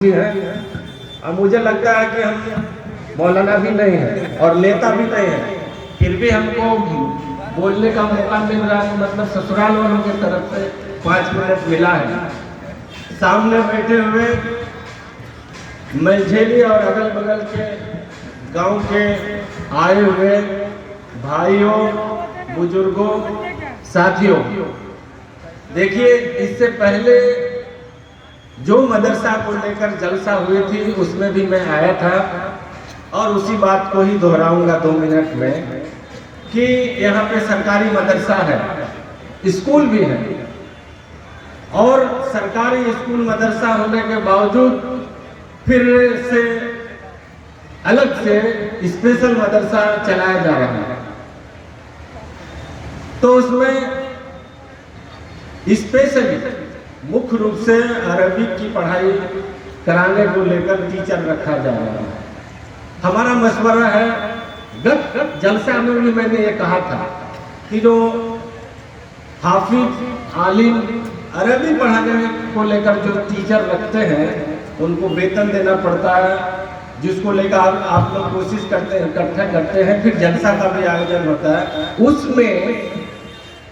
है। अब मुझे लगता है कि हम मौलाना भी नहीं हैं और नेता भी नहीं हैं, फिर भी हमको बोलने का मौका मिल रहा है। मतलब ससुराल वालों की तरफ से 5 मिनट मिला है। सामने बैठे हुए मलझेली और अगल बगल के गांव के आए हुए भाइयों, बुजुर्गों, साथियों, देखिए इससे पहले जो मदरसा को लेकर जलसा हुई थी उसमें भी मैं आया था और उसी बात को ही दोहराऊंगा 2 मिनट में कि यहाँ पे सरकारी मदरसा है, स्कूल भी है और सरकारी स्कूल मदरसा होने के बावजूद फिर से अलग से स्पेशल मदरसा चलाया जा रहा है। तो उसमें स्पेशली मुख्य रूप से अरबिक की पढ़ाई कराने को लेकर टीचर रखा जा रहा है। हमारा मशवरा है, गत जलसा में भी मैंने ये कहा था कि जो हाफिज आलिम अरबी पढ़ाने को लेकर जो टीचर रखते हैं उनको वेतन देना पड़ता है, जिसको लेकर आप लोग कोशिश करते हैं, इकट्ठा करते हैं, फिर जलसा का भी आयोजन होता है। उसमें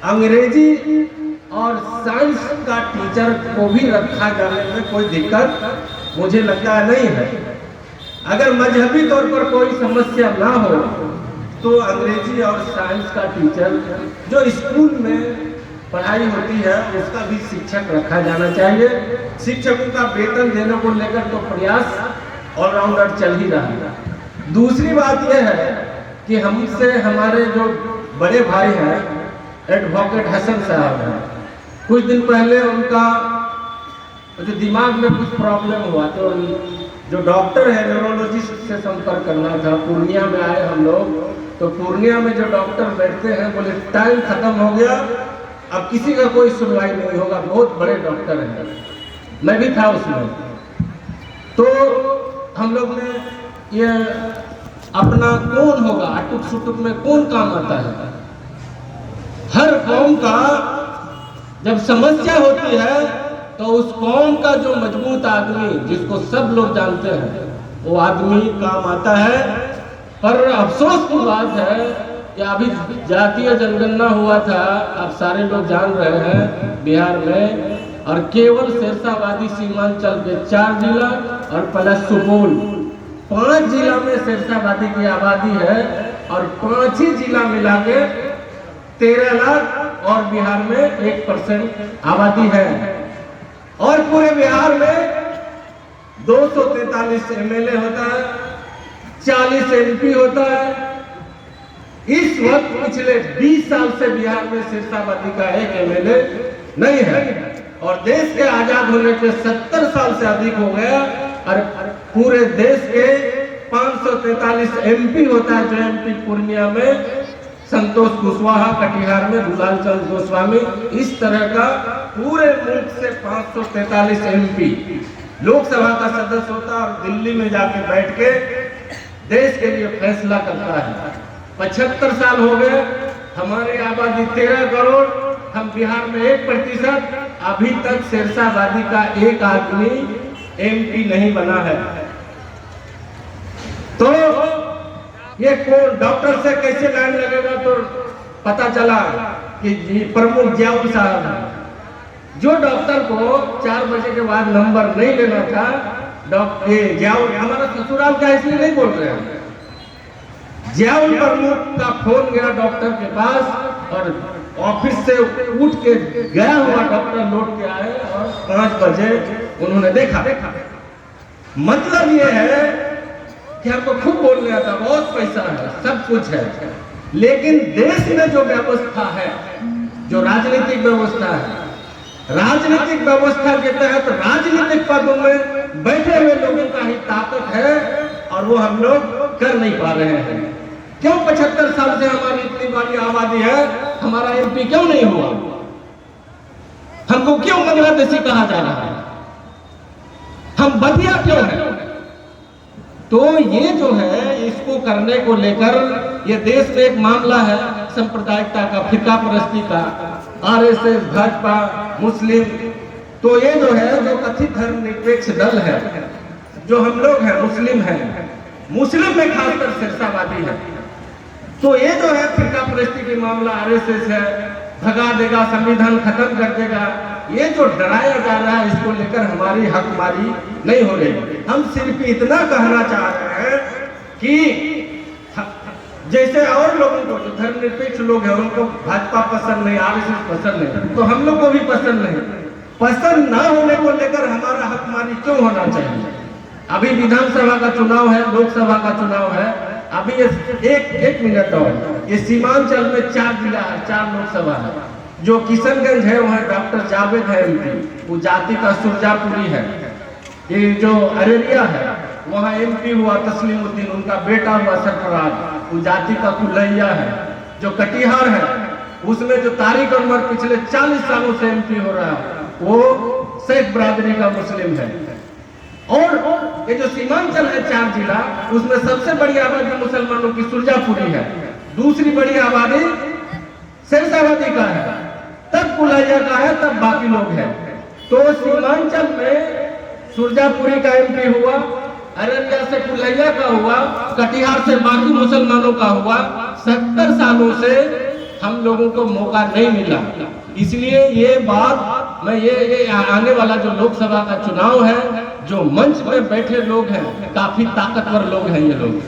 अंग्रेजी और साइंस का टीचर को भी रखा जाने में कोई दिक्कत मुझे लगता नहीं है। अगर मजहबी तौर पर कोई समस्या ना हो तो अंग्रेजी और साइंस का टीचर जो स्कूल में पढ़ाई होती है उसका भी शिक्षक रखा जाना चाहिए। शिक्षकों का वेतन देने को लेकर तो प्रयास ऑलराउंडर चल ही रहा है। दूसरी बात यह है कि हमसे हमारे जो बड़े भाई हैं एडवोकेट हसन साहब हैं, कुछ दिन पहले उनका जो दिमाग में कुछ प्रॉब्लम हुआ तो जो डॉक्टर है न्यूरोलॉजिस्ट से संपर्क करना था। पूर्णिया में आए हम लोग, तो पूर्णिया में जो डॉक्टर बैठते हैं बोले टाइम खत्म हो गया, अब किसी का कोई सुनवाई नहीं होगा। बहुत बड़े डॉक्टर हैं, मैं भी था उसमें। तो हम लोग ने ये अपना कौन होगा, अटुक सुटुक में कौन काम आता है। हर कौम का जब समस्या होती है तो उस कौम का जो मजबूत आदमी जिसको सब लोग जानते हैं वो आदमी काम आता है। पर अफसोस की बात है कि अभी जातीय जनगणना हुआ था, अब सारे लोग जान रहे हैं बिहार में, और केवल शेरशाबादी सीमांचल के 4 जिला और प्लस सुपौल 5 जिला में शेरशाबादी की आबादी है और 5 ही जिला मिला के 13 लाख और बिहार में 1% आबादी है। और पूरे बिहार में 243 एमएलए होता है, 40 एमपी होता है। इस वक्त पिछले 20 साल से बिहार में शेरशाबादी का 1 एमएलए नहीं है और देश के आजाद होने के 70 साल से अधिक हो गया और पूरे देश के 543 एमपी होता है। जो एमपी पूर्णिया में संतोष कुशवाहा, कटिहार में दुलाल चंद गोस्वामी, इस तरह का पूरे मुल्क से 543 एमपी लोकसभा का सदस्य होता है और दिल्ली में जाके बैठ के देश के लिए फैसला करता है। 75 साल हो गए, हमारी आबादी 13 करोड़, हम बिहार में 1%, अभी तक शेरशाबादी का एक आदमी एमपी नहीं बना है। तो ये कौन डॉक्टर से कैसे लाइन लगेगा, तो पता चला कि प्रमुख जियाउल साहब है। जो डॉक्टर को 4 बजे के बाद नंबर नहीं लेना था, डॉक्टर जियाउल, हमारा ससुराल का इसलिए नहीं बोल रहे हैं, जियाउल प्रमुख का फोन गया डॉक्टर के पास और ऑफिस से उठ के गया हुआ डॉक्टर लौट के आए और 5 बजे उन्होंने देखा। मतलब ये है कि हमको खूब बोलने आता, बहुत पैसा है, सब कुछ है, लेकिन देश में जो व्यवस्था है, जो राजनीतिक व्यवस्था है, राजनीतिक व्यवस्था के तहत राजनीतिक पदों में बैठे हुए लोगों का ही ताकत है और वो हम लोग कर नहीं पा रहे हैं। क्यों 75 साल से हमारी इतनी बड़ी आबादी है, हमारा एमपी क्यों नहीं हुआ? हमको क्यों बांग्लादेशी कहा जा रहा है? हम बदिया क्यों है? तो ये जो है इसको करने को लेकर ये देश में एक मामला है सांप्रदायिकता का, फिरका परस्ती का, आरएसएस, भाजपा, मुस्लिम। तो ये जो है जो कथित धर्मनिरपेक्ष दल है जो हम लोग हैं मुस्लिम हैं, मुस्लिम में खासकर सिरसावादी है। तो ये जो है फिरका परस्ती की मामला आरएसएस है, भगा देगा, संविधान खत्म कर देगा, ये जो डराया जा रहा है इसको लेकर हमारी हकमारी नहीं हो रही। हम सिर्फ इतना कहना चाह रहे हैं कि जैसे और लोगों को जो धर्मनिरपेक्ष लोग हैं उनको भाजपा पसंद नहीं, आरएसएस पसंद नहीं, तो हम लोग को भी पसंद नहीं। पसंद ना होने को लेकर हमारा हकमारी क्यों होना चाहिए? अभी विधानसभा का चुनाव है, लोकसभा का चुनाव है, अभी एक मिनट और, ये सीमांचल में 4 जिला है, 4 लोकसभा है। जो किशनगंज है वहाँ डॉक्टर जावेद है एमपी, वो जाति का सुरजापुरी है। ये जो अररिया है वहाँ एमपी हुआ तस्लीमुद्दीन, उनका बेटा हुआ सरफराज, वो जाति का कुल्लैया है। जो कटिहार है उसमें जो तारिक उमर पिछले 40 सालों से एमपी हो रहा है वो शेख बरादरी का मुस्लिम है। और ये जो सीमांचल है 4 जिला, उसमें सबसे बड़ी आबादी मुसलमानों की सुरजापुरी है, दूसरी बड़ी आबादी सिरसावादी का है, तब कुल्लैया का है, तब बाकी लोग हैं। तो सीमांचल में सुरजापुरी का एमपी हुआ, अररिया से कुल्लैया का हुआ, कटिहार से बाकी मुसलमानों का हुआ। 70 सालों से हम लोगों को मौका नहीं मिला। इसलिए ये बात मैं ये आने वाला जो लोकसभा का चुनाव है, जो मंच में बैठे लोग हैं काफी ताकतवर लोग हैं ये लोग,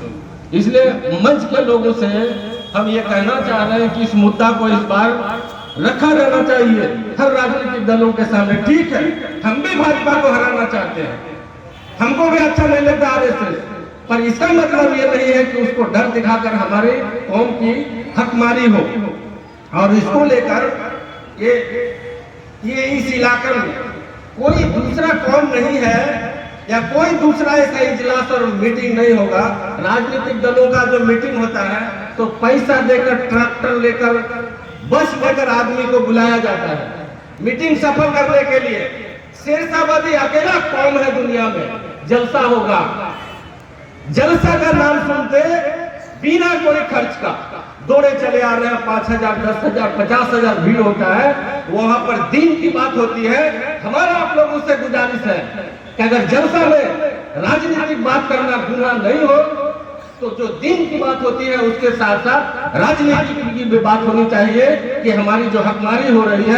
इसलिए मंच के लोगों से हम ये कहना चाह रहे हैं कि इस मुद्दा को इस बार रखा जाना चाहिए हर राजनीतिक दलों के सामने। ठीक है, हम भी भाजपा को हराना चाहते हैं, हमको भी अच्छा नहीं लगता आरएसएस, पर इसका मतलब ये नहीं है कि उसको डर दिखाकर हमारे कौम की हकमारी हो। और इसको लेकर ये इस इलाके में कोई दूसरा कौम नहीं है या कोई दूसरा ऐसा इजलास और मीटिंग नहीं होगा। राजनीतिक दलों का जो मीटिंग होता है तो पैसा देकर, ट्रैक्टर लेकर, बस लेकर आदमी को बुलाया जाता है मीटिंग सफल करने के लिए। सिरसावादी अकेला कौम है दुनिया में, जलसा होगा, जलसा का नाम सुनते बिना कोई खर्च का दौड़े चले आ रहे हैं। 5,000, 10,000, 50,000 भीड़ होता है, वहां पर दिन की बात होती है। हमारा आप लोगों से गुजारिश है कि अगर जलसा में राजनीतिक बात करना गुनाह नहीं हो तो जो दिन की बात होती है उसके साथ साथ राजनीतिक की भी बात होनी चाहिए कि हमारी जो हकमारी हो रही है